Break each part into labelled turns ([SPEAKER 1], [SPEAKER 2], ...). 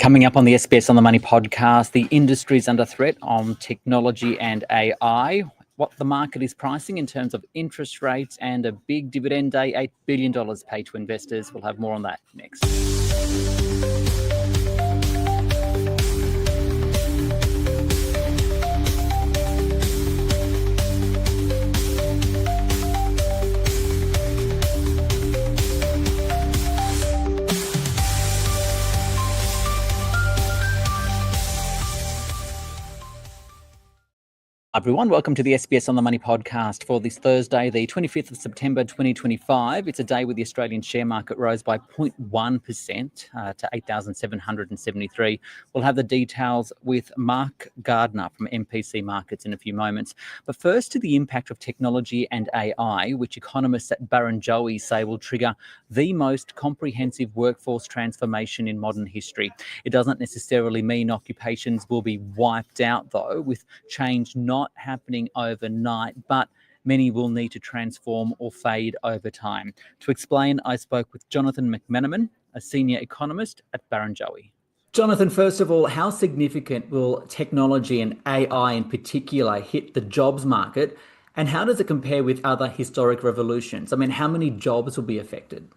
[SPEAKER 1] Coming up on the SBS On the Money podcast, the industries under threat on technology and AI, what the market is pricing in terms of interest rates, and a big dividend day, $8 billion paid to investors. We'll have more on that next. Everyone, welcome to the SBS On the Money podcast for this Thursday, the 25th of September 2025. It's a day where the Australian share market rose by 0.1% to 8,773. We'll have the details with Mark Gardner from MPC Markets in a few moments. But first, to the impact of technology and AI, which economists at Barrenjoey say will trigger the most comprehensive workforce transformation in modern history. It doesn't necessarily mean occupations will be wiped out, though, with change not happening overnight, but many will need to transform or fade over time. To explain, I spoke with Johnathan McMenamin, a senior economist at Barrenjoey. Johnathan, first of all, how significant will technology and AI in particular hit the jobs market, and how does it compare with other historic revolutions? I mean, how many jobs will be affected?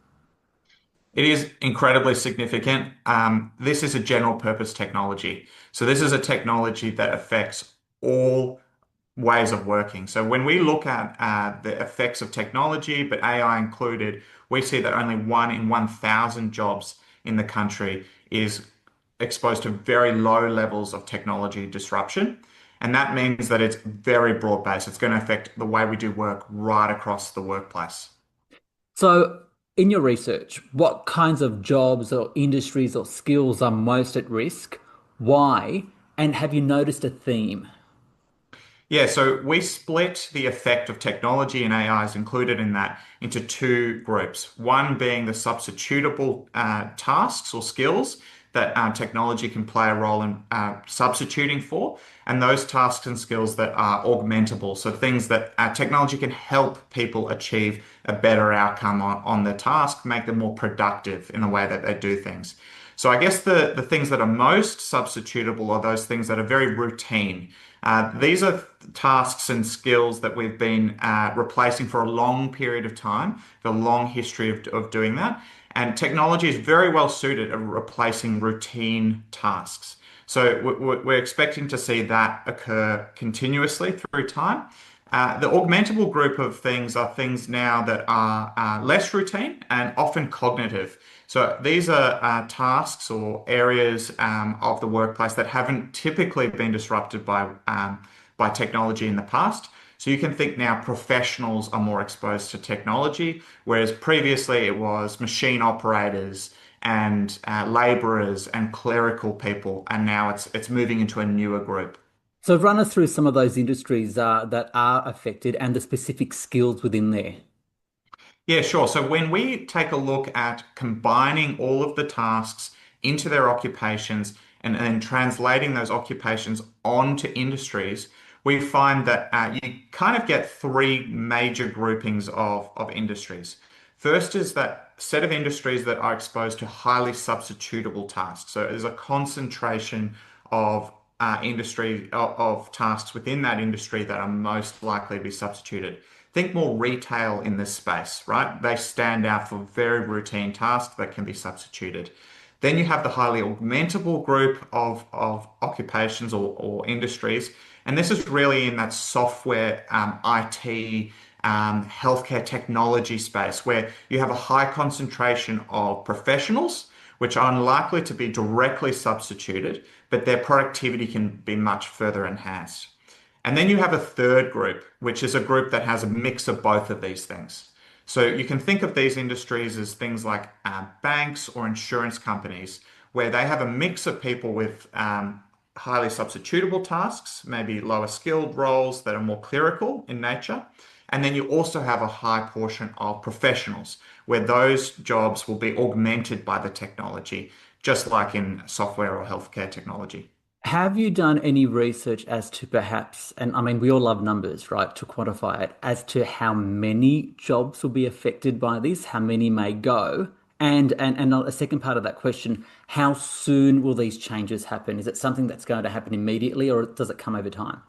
[SPEAKER 2] It is incredibly significant. This is a general purpose technology. So this is a technology that affects all ways of working. So when we look at the effects of technology, but AI included, we see that only 1 in 1,000 jobs in the country is exposed to very low levels of technology disruption. And that means that it's very broad-based. It's going to affect the way we do work right across the workplace.
[SPEAKER 1] So in your research, what kinds of jobs or industries or skills are most at risk? Why? And have you noticed a theme?
[SPEAKER 2] Yeah, so we split the effect of technology and AI is included in that into two groups. One being the substitutable tasks or skills that technology can play a role in substituting for, and those tasks and skills that are augmentable. So things that technology can help people achieve a better outcome on the task, make them more productive in the way that they do things. So I guess the things that are most substitutable are those things that are very routine. These are tasks and skills that we've been replacing for a long period of time, the long history of doing that. And technology is very well suited at replacing routine tasks. So we're expecting to see that occur continuously through time. The augmentable group of things are things now that are less routine and often cognitive. So these are tasks or areas of the workplace that haven't typically been disrupted by technology in the past. So you can think now professionals are more exposed to technology, whereas previously it was machine operators and laborers and clerical people, and now it's moving into a newer group.
[SPEAKER 1] So run us through some of those industries that are affected and the specific skills within there.
[SPEAKER 2] Yeah, sure. So when we take a look at combining all of the tasks into their occupations and then translating those occupations onto industries, we find that you kind of get three major groupings of industries. First is that set of industries that are exposed to highly substitutable tasks. So there's a concentration of of tasks within that industry that are most likely to be substituted. Think more retail in this space, right? They stand out for very routine tasks that can be substituted. Then you have the highly augmentable group of occupations or industries. And this is really in that software, IT, healthcare technology space where you have a high concentration of professionals, which are unlikely to be directly substituted, but their productivity can be much further enhanced. And then you have a third group, which is a group that has a mix of both of these things. So you can think of these industries as things like banks or insurance companies, where they have a mix of people with highly substitutable tasks, maybe lower skilled roles that are more clerical in nature. And then you also have a high portion of professionals, where those jobs will be augmented by the technology, just like in software or healthcare technology.
[SPEAKER 1] Have you done any research as to perhaps, and I mean, we all love numbers, right, to quantify it, as to how many jobs will be affected by this, how many may go, And a second part of that question, how soon will these changes happen? Is it something that's going to happen immediately, or does it come over time?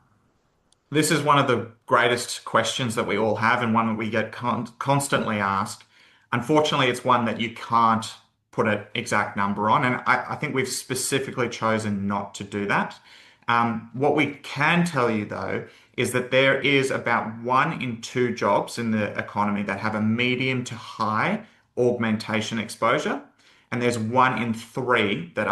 [SPEAKER 2] This is one of the greatest questions that we all have, and one that we get constantly asked. Unfortunately, it's one that you can't put an exact number on, and I think we've specifically chosen not to do that. What we can tell you, though, is that there is about 1 in 2 jobs in the economy that have a medium to high augmentation exposure, and there's 1 in 3 that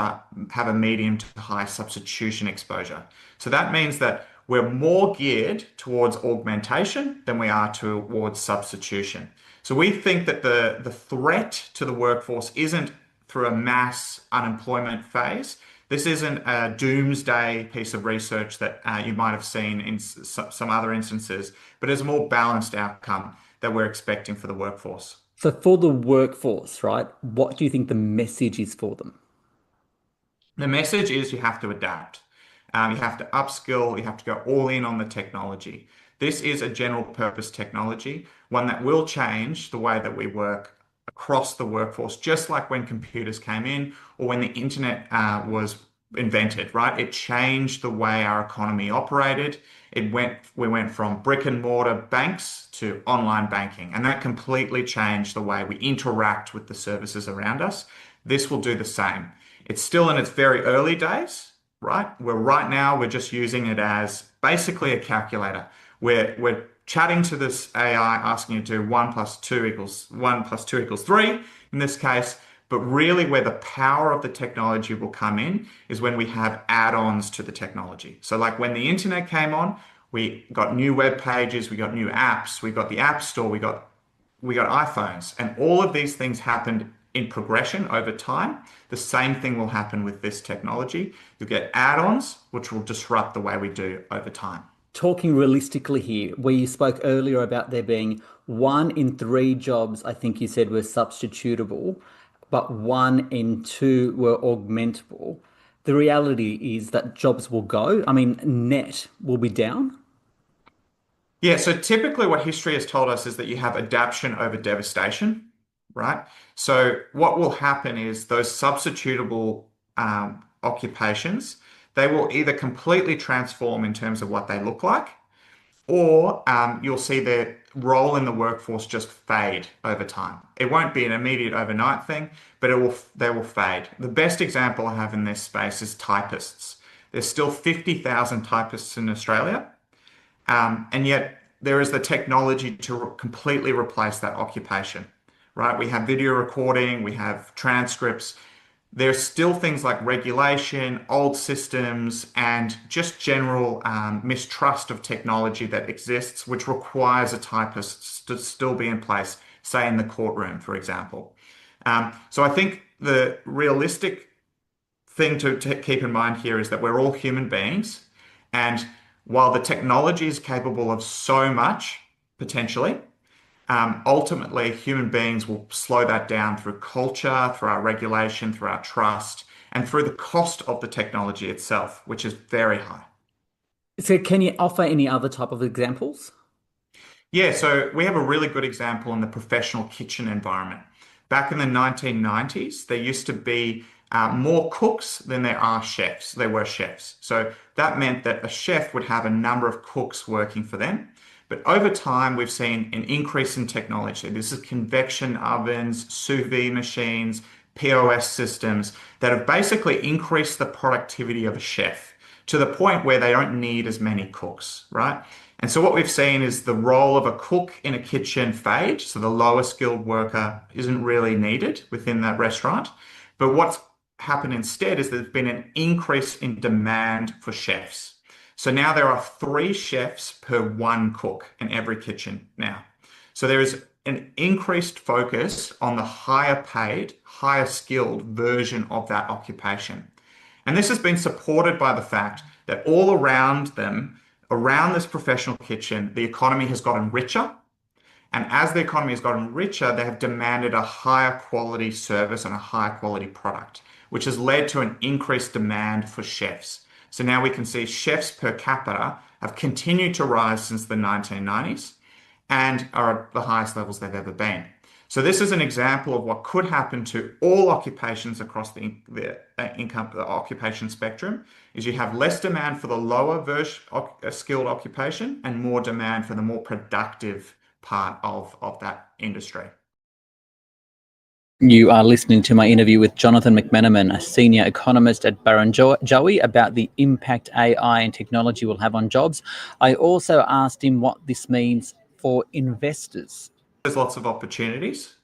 [SPEAKER 2] have a medium to high substitution exposure. So that means that we're more geared towards augmentation than we are towards substitution. So we think that the threat to the workforce isn't through a mass unemployment phase. This isn't a doomsday piece of research that you might have seen in some other instances, but it's a more balanced outcome that we're expecting for the workforce.
[SPEAKER 1] So for the workforce, right, what do you think the message is for them?
[SPEAKER 2] The message is you have to adapt. You have to upskill, you have to go all in on the technology. This is a general purpose technology, one that will change the way that we work across the workforce, just like when computers came in or when the internet was invented, right? It changed the way our economy operated. We went from brick and mortar banks to online banking, and that completely changed the way we interact with the services around us. This will do the same. It's still in its very early days, right? Right now we're just using it as basically a calculator. We're chatting to this AI, asking it to do 1 plus 2 equals 3 in this case. But really where the power of the technology will come in is when we have add-ons to the technology. So like when the internet came on, we got new web pages, we got new apps, we got the App Store, we got iPhones, and all of these things happened in progression over time. The same thing will happen with this technology. You'll get add-ons, which will disrupt the way we do over time.
[SPEAKER 1] Talking realistically here, where you spoke earlier about there being 1 in 3 jobs, I think you said were substitutable, but 1 in 2 were augmentable. The reality is that jobs will go. I mean, net will be down.
[SPEAKER 2] Yeah, so typically what history has told us is that you have adaptation over devastation, right? So what will happen is those substitutable occupations, they will either completely transform in terms of what they look like, or you'll see their role in the workforce just fade over time. It won't be an immediate overnight thing, but they will fade. The best example I have in this space is typists. There's still 50,000 typists in Australia, and yet there is the technology to completely replace that occupation, right? We have video recording, we have transcripts. There's still things like regulation, old systems, and just general mistrust of technology that exists, which requires a typist to still be in place, say in the courtroom, for example. So I think the realistic thing to keep in mind here is that we're all human beings, and while the technology is capable of so much, potentially, ultimately, human beings will slow that down through culture, through our regulation, through our trust, and through the cost of the technology itself, which is very high.
[SPEAKER 1] So can you offer any other type of examples?
[SPEAKER 2] Yeah, so we have a really good example in the professional kitchen environment. Back in the 1990s, there used to be more cooks than there are chefs. There were chefs. So that meant that a chef would have a number of cooks working for them. But over time, we've seen an increase in technology. This is convection ovens, sous vide machines, POS systems that have basically increased the productivity of a chef to the point where they don't need as many cooks, right? And so what we've seen is the role of a cook in a kitchen fade. So the lower skilled worker isn't really needed within that restaurant. But what's happened instead is there's been an increase in demand for chefs. So now there are 3 chefs per 1 cook in every kitchen now. So there is an increased focus on the higher paid, higher skilled version of that occupation. And this has been supported by the fact that all around them, around this professional kitchen, the economy has gotten richer. And as the economy has gotten richer, they have demanded a higher quality service and a higher quality product, which has led to an increased demand for chefs. So now we can see chefs per capita have continued to rise since the 1990s and are at the highest levels they've ever been. So this is an example of what could happen to all occupations across the occupation spectrum, is you have less demand for the lower skilled occupation and more demand for the more productive part of that industry.
[SPEAKER 1] You are listening to my interview with Johnathan McMenamin, a senior economist at Barrenjoey, about the impact AI and technology will have on jobs. I also asked him what this means for investors.
[SPEAKER 2] There's lots of opportunities.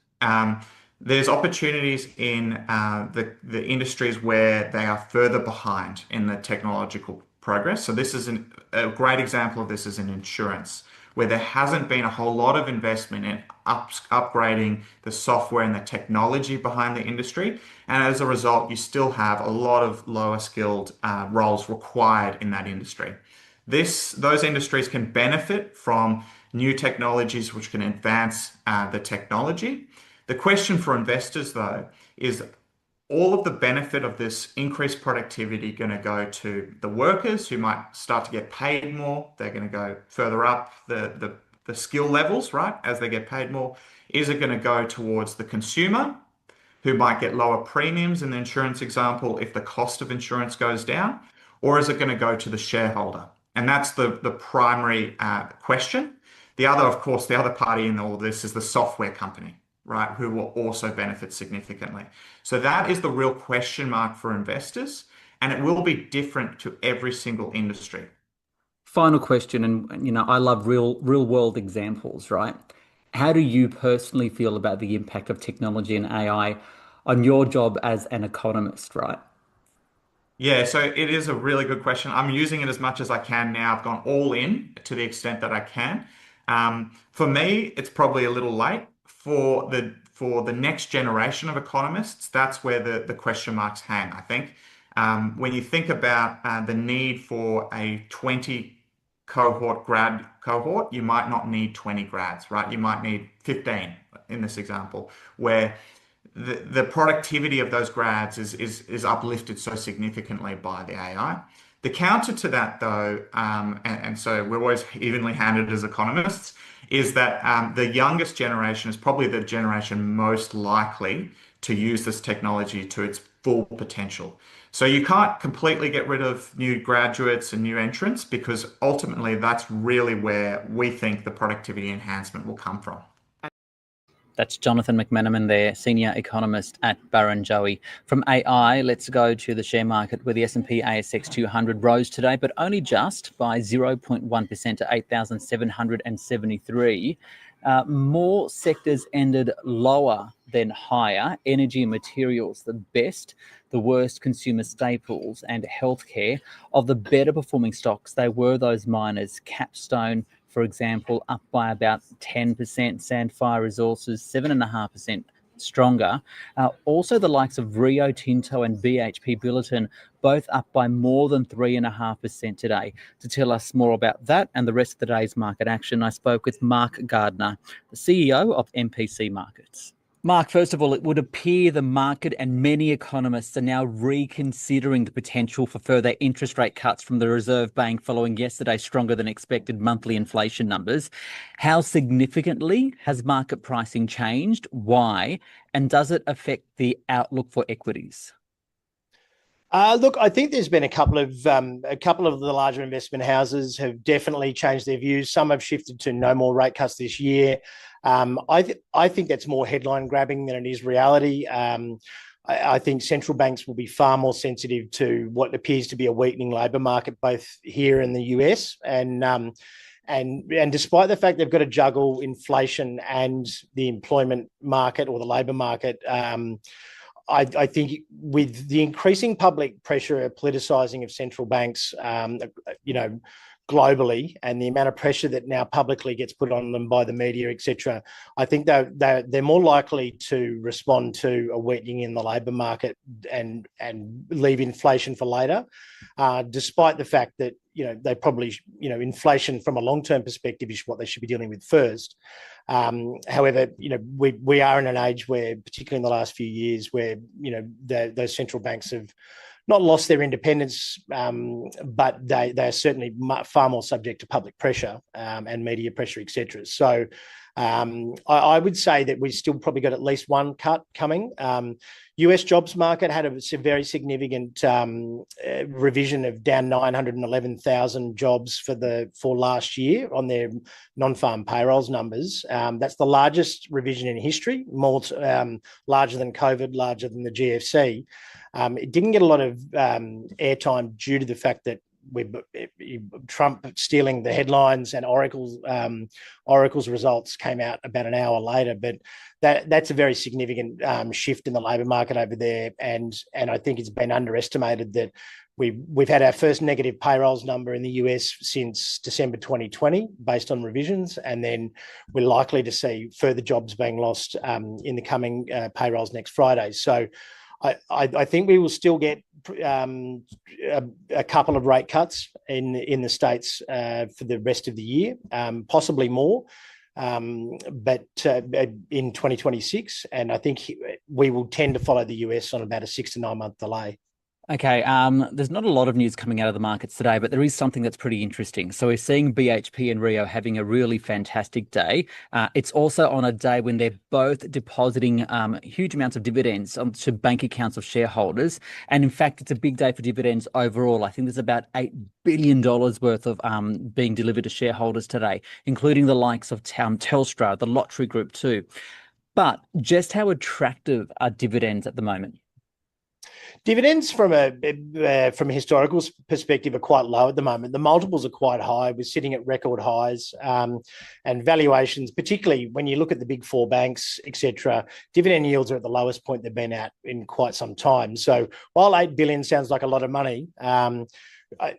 [SPEAKER 2] There's opportunities in the industries where they are further behind in the technological progress. So this is a great example of this is in insurance, where there hasn't been a whole lot of investment in upgrading the software and the technology behind the industry. And as a result, you still have a lot of lower skilled roles required in that industry. Those industries can benefit from new technologies which can advance the technology. The question for investors, though, is all of the benefit of this increased productivity going to go to the workers who might start to get paid more? They're going to go further up the skill levels, right, as they get paid more. Is it going to go towards the consumer, who might get lower premiums in the insurance example if the cost of insurance goes down? Or is it going to go to the shareholder? And that's the primary question. The other party in all this is the software company, right, who will also benefit significantly. So that is the real question mark for investors, and it will be different to every single industry.
[SPEAKER 1] Final question, and I love real world examples, right? How do you personally feel about the impact of technology and AI on your job as an economist, right?
[SPEAKER 2] Yeah, so it is a really good question. I'm using it as much as I can now. I've gone all in to the extent that I can. For me, it's probably a little late. For the next generation of economists, that's where the question marks hang, I think. When you think about the need for a 20 grad cohort, you might not need 20 grads, right? You might need 15 in this example, where the productivity of those grads is uplifted so significantly by the AI. The counter to that, though, and so we're always evenly handed as economists, is that the youngest generation is probably the generation most likely to use this technology to its full potential. So you can't completely get rid of new graduates and new entrants, because ultimately that's really where we think the productivity enhancement will come from.
[SPEAKER 1] That's Johnathan McMenamin there, senior economist at Barrenjoey. From AI, let's go to the share market, where the S&P ASX 200 rose today, but only just by 0.1% to 8,773. More sectors ended lower than higher. Energy and materials, the best, the worst, consumer staples and healthcare. Of the better performing stocks, they were those miners. Capstone, for example, up by about 10%, Sandfire Resources 7.5% stronger. Also the likes of Rio Tinto and BHP Billiton, both up by more than 3.5% today. To tell us more about that and the rest of the day's market action, I spoke with Mark Gardner, the CEO of MPC Markets. Mark, first of all, it would appear the market and many economists are now reconsidering the potential for further interest rate cuts from the Reserve Bank following yesterday's stronger than expected monthly inflation numbers. How significantly has market pricing changed? Why? And does it affect the outlook for equities?
[SPEAKER 3] Look, I think there's been a couple of the larger investment houses have definitely changed their views. Some have shifted to no more rate cuts this year. I think that's more headline grabbing than it is reality. I think central banks will be far more sensitive to what appears to be a weakening labour market, both here in the US and despite the fact they've got to juggle inflation and the employment market or the labour market. I think with the increasing public pressure, politicizing of central banks, globally, and the amount of pressure that now publicly gets put on them by the media, etc., I think they're more likely to respond to a weakening in the labour market and leave inflation for later, despite the fact that they probably inflation from a long-term perspective is what they should be dealing with first. However, we are in an age where, particularly in the last few years, where those central banks have not lost their independence, but they are certainly far more subject to public pressure and media pressure, etc. So I would say that we've still probably got at least one cut coming. US jobs market had a very significant revision of down 911,000 jobs for last year on their non-farm payrolls numbers. That's the largest revision in history, more larger than COVID, larger than the GFC. It didn't get a lot of airtime due to the fact that Trump stealing the headlines and Oracle's results came out about an hour later, but that's a very significant shift in the labour market over there, and I think it's been underestimated that we've had our first negative payrolls number in the US since December 2020 based on revisions, and then we're likely to see further jobs being lost in the coming payrolls next Friday. So I think we will still get a couple of rate cuts in the States for the rest of the year, possibly more, but in 2026. And I think we will tend to follow the US on about a 6 to 9 month delay.
[SPEAKER 1] Okay, there's not a lot of news coming out of the markets today, but there is something that's pretty interesting. So we're seeing BHP and Rio having a really fantastic day. It's also on a day when they're both depositing huge amounts of dividends onto bank accounts of shareholders. And in fact, it's a big day for dividends overall. I think there's about $8 billion worth of being delivered to shareholders today, including the likes of Telstra, the Lottery Group too. But just how attractive are dividends at the moment?
[SPEAKER 3] Dividends from a historical perspective are quite low at the moment. The multiples are quite high. We're sitting at record highs, and valuations, particularly when you look at the big four banks, etc. Dividend yields are at the lowest point they've been at in quite some time. So while $8 billion sounds like a lot of money,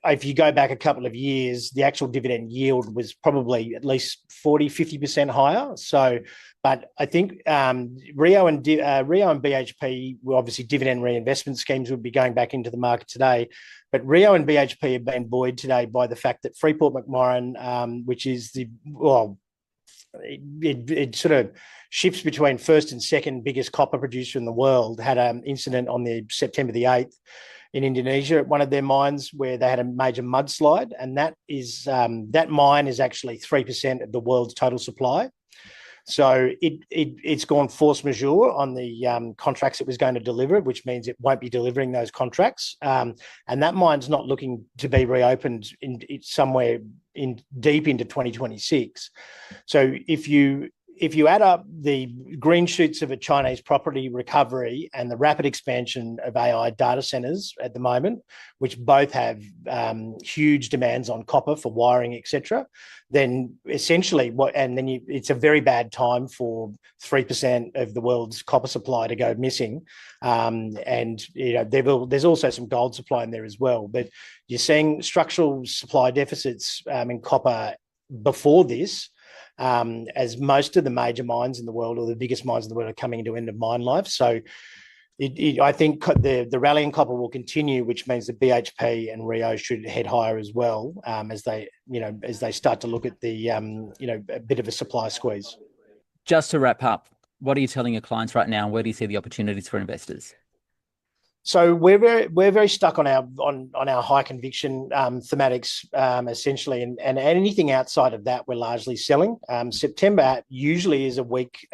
[SPEAKER 3] if you go back a couple of years, the actual dividend yield was probably at least 40-50% higher. So, but I think Rio and BHP, well, obviously dividend reinvestment schemes would be going back into the market today. But Rio and BHP have been buoyed today by the fact that Freeport-McMoRan, which is it sort of shifts between first and second biggest copper producer in the world, had an incident on September the 8th in Indonesia at one of their mines where they had a major mudslide, and that mine is actually 3% of the world's total supply. So it's gone force majeure on the contracts it was going to deliver, which means it won't be delivering those contracts. And that mine's not looking to be reopened somewhere deep into 2026. So if you add up the green shoots of a Chinese property recovery and the rapid expansion of AI data centers at the moment, which both have huge demands on copper for wiring, etc., then essentially it's a very bad time for 3% of the world's copper supply to go missing. And there's also some gold supply in there as well. But you're seeing structural supply deficits in copper before this, as most of the major mines in the world, or the biggest mines in the world, are coming into end of mine life. So I think the rally in copper will continue, which means that BHP and Rio should head higher as well, as they start to look at a bit of a supply squeeze.
[SPEAKER 1] Just to wrap up, what are you telling your clients right now? Where do you see the opportunities for investors?
[SPEAKER 3] So we're very stuck on our high conviction thematics, essentially, and anything outside of that we're largely selling. September usually is a week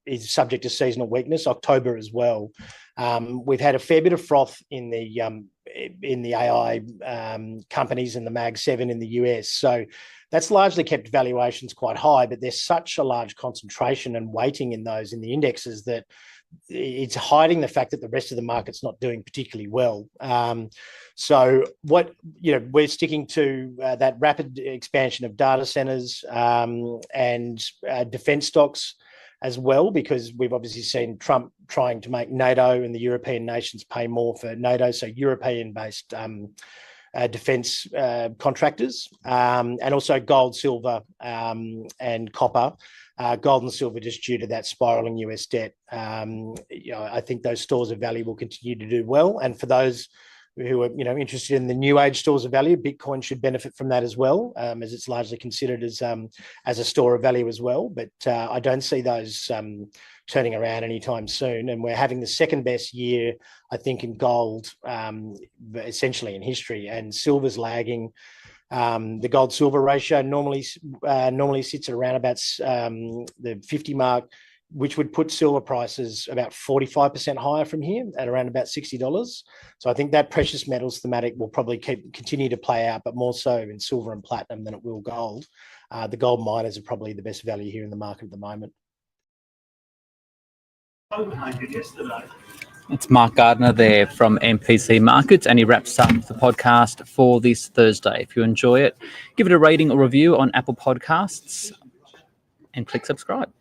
[SPEAKER 3] is subject to seasonal weakness. October as well. We've had a fair bit of froth in the AI companies in the Mag 7 in the US. So that's largely kept valuations quite high, but there's such a large concentration and weighting in those in the indexes that it's hiding the fact that the rest of the market's not doing particularly well. So we're sticking to that rapid expansion of data centers and defense stocks as well, because we've obviously seen Trump trying to make NATO and the European nations pay more for NATO, so European-based defense contractors, and also gold, silver, and copper. Gold and silver, just due to that spiraling US debt. I think those stores of value will continue to do well. And for those who are interested in the new age stores of value, Bitcoin should benefit from that as well, as it's largely considered as a store of value as well. But I don't see those turning around anytime soon. And we're having the second best year, I think, in gold, essentially in history, and silver's lagging. The gold-silver ratio normally sits at around about the 50 mark, which would put silver prices about 45% higher from here at around about $60. So I think that precious metals thematic will probably continue to play out, but more so in silver and platinum than it will gold. The gold miners are probably the best value here in the market at the moment.
[SPEAKER 1] It's Mark Gardner there from MPC Markets, and he wraps up the podcast for this Thursday. If you enjoy it, give it a rating or review on Apple Podcasts and click subscribe.